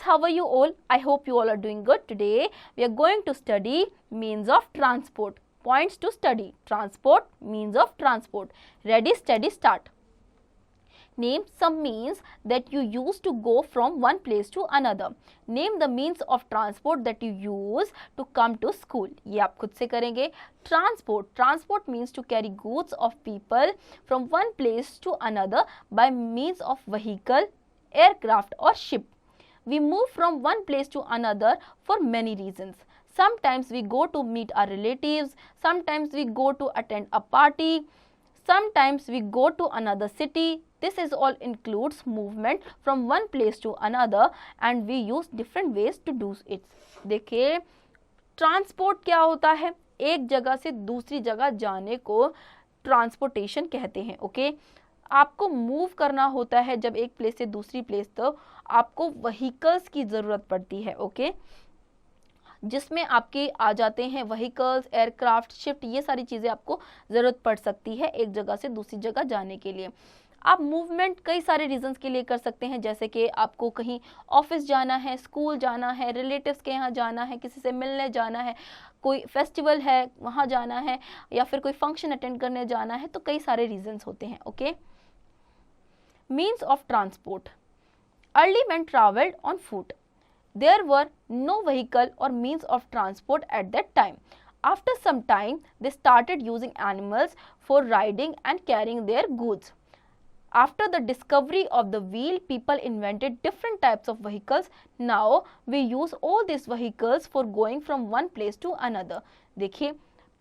how are you all? I hope you all are doing good. Today we are going to study means of transport. Points to study: transport, means of transport. Ready, steady, start. Name some means that you use to go from one place to another. Name the means of transport that you use to come to school. ये आप खुद से करेंगे. Transport. Transport means to carry goods of people from one place to another by means of vehicle, aircraft or ship. We move from one place to another for many reasons. Sometimes we go to meet our relatives, sometimes we go to attend a party, sometimes we go to another city. This is all includes movement from one place to another and we use different ways to do it. देखिए transport क्या होता है? एक जगह से दूसरी जगह जाने को ट्रांसपोर्टेशन कहते हैं. ओके, आपको मूव करना होता है जब एक प्लेस से दूसरी प्लेस, तो आपको व्हीकल्स की ज़रूरत पड़ती है. ओके, जिसमें आपके आ जाते हैं व्हीकल्स, एयरक्राफ्ट, शिफ्ट, ये सारी चीज़ें आपको ज़रूरत पड़ सकती है एक जगह से दूसरी जगह जाने के लिए. आप मूवमेंट कई सारे रीजंस के लिए कर सकते हैं, जैसे कि आपको कहीं ऑफिस जाना है, स्कूल जाना है, रिलेटिव्स के यहाँ जाना है, किसी से मिलने जाना है, कोई फेस्टिवल है वहाँ जाना है, या फिर कोई फंक्शन अटेंड करने जाना है, तो कई सारे रीजंस होते हैं. Okay, means of transport. Early man travelled on foot. There were no vehicle or means of transport at that time. After some time, they started using animals for riding and carrying their goods. After the discovery of the wheel, people invented different types of vehicles. Now, we use all these vehicles for going from one place to another. देखिए,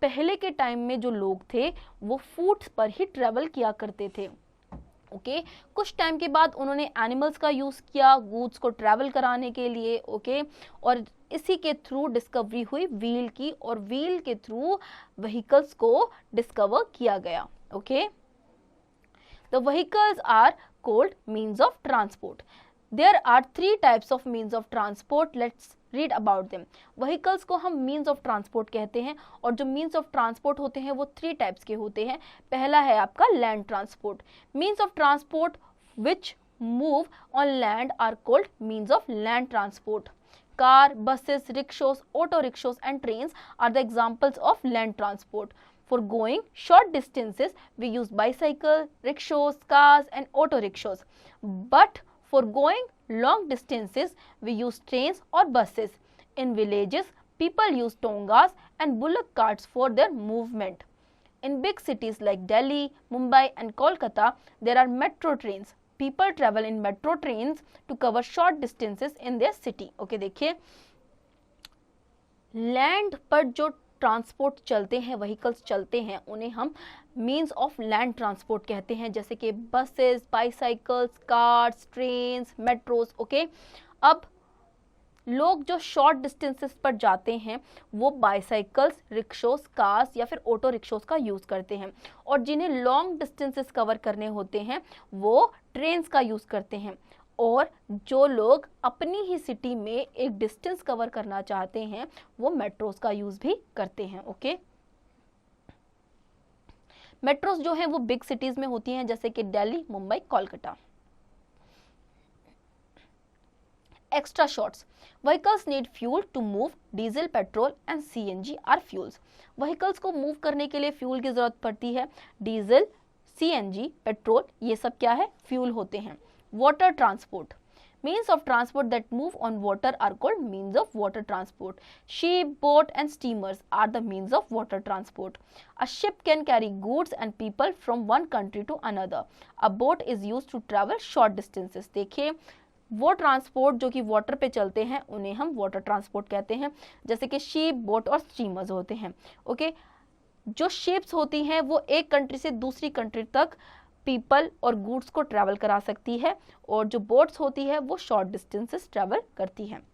पहले के time में जो लोग थे वो फूट पर ही travel किया करते थे. ओके, कुछ टाइम के बाद उन्होंने एनिमल्स का यूज़ किया गुड्स को ट्रैवल कराने के लिए. ओके, और इसी के थ्रू डिस्कवरी हुई व्हील की, और व्हील के थ्रू व्हीकल्स को डिस्कवर किया गया. Okay, the vehicles are called means of transport. There are 3 types of means of transport. Let's read about them. Vehicles को हम मीन्स ऑफ ट्रांसपोर्ट कहते हैं, और जो मीन्स ऑफ ट्रांसपोर्ट होते हैं वो 3 टाइप्स के होते हैं. पहला है आपका land transport. Means of transport which move on land are called means of land transport. Car, buses, rickshaws, auto rickshaws and trains are the examples of land transport. For going short distances, we use bicycle, rickshaws, cars and auto rickshaws. But for going long distances, we use trains or buses. In villages, people use tongas and bullock carts for their movement. In big cities like Delhi, Mumbai and Kolkata, there are metro trains. People travel in metro trains to cover short distances in their city. Okay, देखिए land पर जो transport चलते हैं, vehicles चलते हैं, उन्हें हम means of land transport कहते हैं, जैसे कि buses, bicycles, cars, trains, metros. Okay, अब लोग जो शॉर्ट डिस्टेंसेस पर जाते हैं वो बाईसाइकिल्स, रिक्शोस, कार्स या फिर ऑटो रिक्शोस का यूज़ करते हैं, और जिन्हें लॉन्ग डिस्टेंसेस कवर करने होते हैं वो ट्रेन्स का यूज़ करते हैं, और जो लोग अपनी ही सिटी में एक डिस्टेंस कवर करना चाहते हैं वो मेट्रोस का यूज़ भी करते हैं. ओके, मेट्रोस जो हैं वो बिग सिटीज़ में होती हैं, जैसे कि Delhi, Mumbai, Kolkata. Extra shots. Vehicles need fuel to move. Diesel, petrol and CNG are fuels. Vehicles को मूव करने के लिए फ्यूल की ज़रूरत पड़ती है. डीजल, CNG, पेट्रोल, ये सब क्या है? फ्यूल होते हैं. Water transport. Means of transport that move on water are called means of water transport. Ship, boat and steamers are the means of water transport. A ship can carry goods and people from one country to another. A boat is used to travel short distances. देखिए वो transport जो कि water पे चलते हैं उन्हें हम water transport कहते हैं, जैसे कि शिप, बोट और स्टीमर्स होते हैं. ओके, जो शिप्स होती हैं वो एक कंट्री से दूसरी कंट्री तक पीपल और गुड्स को ट्रैवल करा सकती है, और जो बोट्स होती है वो शॉर्ट डिस्टेंसेस ट्रैवल करती हैं.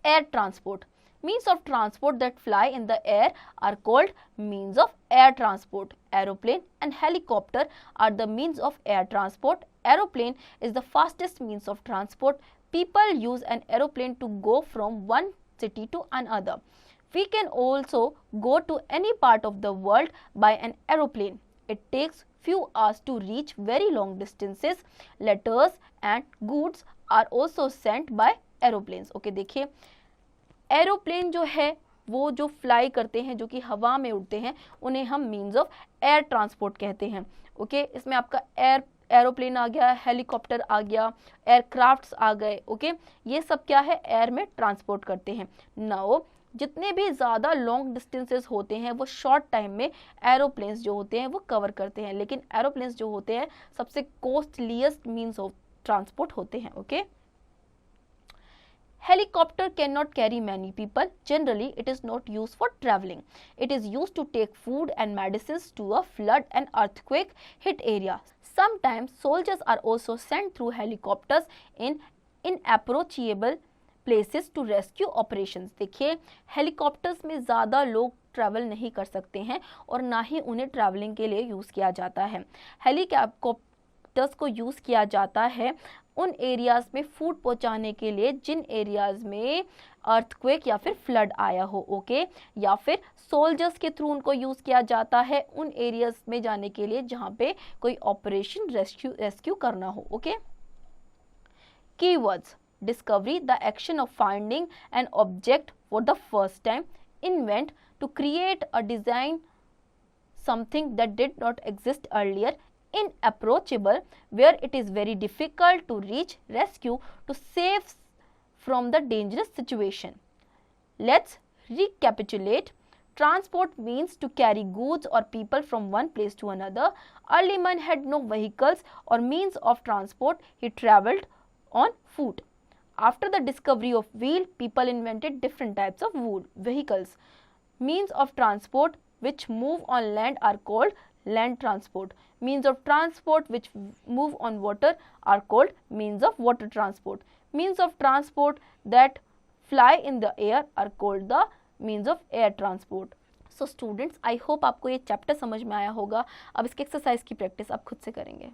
Air transport. Means of transport that fly in the air are called means of air transport. Aeroplane and helicopter are the means of air transport. Aeroplane is the fastest means of transport. People use an aeroplane to go from one city to another. We can also go to any part of the world by an aeroplane. It takes few hours to reach very long distances. Letters and goods are also sent by aeroplanes. Okay, देखिए aeroplane जो है वो जो fly करते हैं, जो कि हवा में उड़ते हैं, उन्हें हम मीन्स ऑफ एयर ट्रांसपोर्ट कहते हैं। ओके, इसमें आपका एरोप्लेन आ गया, हेलीकॉप्टर आ गया, एयरक्राफ्ट्स आ गए। ओके, ये सब क्या है, एयर में ट्रांसपोर्ट करते हैं। नाउ जितने भी ज़्यादा लॉन्ग डिस्टेंसेस होते हैं वो शॉर्ट टाइम में एरोप्लेन्स जो होते हैं वो कवर करते हैं, लेकिन एरोप्लेन्स जो होते हैं सबसे कॉस्टलीस्ट मीन्स ऑफ ट्रांसपोर्ट होते हैं। Okay, helicopter cannot carry many people. Generally, it is not used for traveling. It is used to take food and medicines to a flood and earthquake hit area. Sometimes soldiers are also sent through helicopters in inapproachable places to rescue operations. देखिए helicopters में ज़्यादा लोग travel नहीं कर सकते हैं और ना ही उन्हें ट्रैवलिंग के लिए यूज़ किया जाता है। हेलीकॉप्टर्स को यूज़ किया जाता है उन एरियाज़ में फूड पहुंचाने के लिए जिन एरियाज़ में अर्थक्वेक या फिर फ्लड आया हो। ओके, या फिर सोल्जर्स के थ्रू उनको यूज़ किया जाता है उन एरियाज़ में जाने के लिए जहां पे कोई ऑपरेशन रेस्क्यू करना हो। Okay, keywords: discovery, the action of finding an object for the first time, invent, to create a design something that did not exist earlier, inapproachable, where it is very difficult to reach, rescue, to save from the dangerous situation. Let's recapitulate. Transport means to carry goods or people from one place to another. Early man had no vehicles or means of transport. He traveled on foot. After the discovery of wheel, people invented different types of vehicles. Means of transport which move on land are called land transport. Means of transport which move on water are called means of water transport. Means of transport that fly in the air are called the means of air transport. So students, I hope आपको ये chapter समझ में आया होगा। अब इसके exercise की practice आप खुद से करेंगे।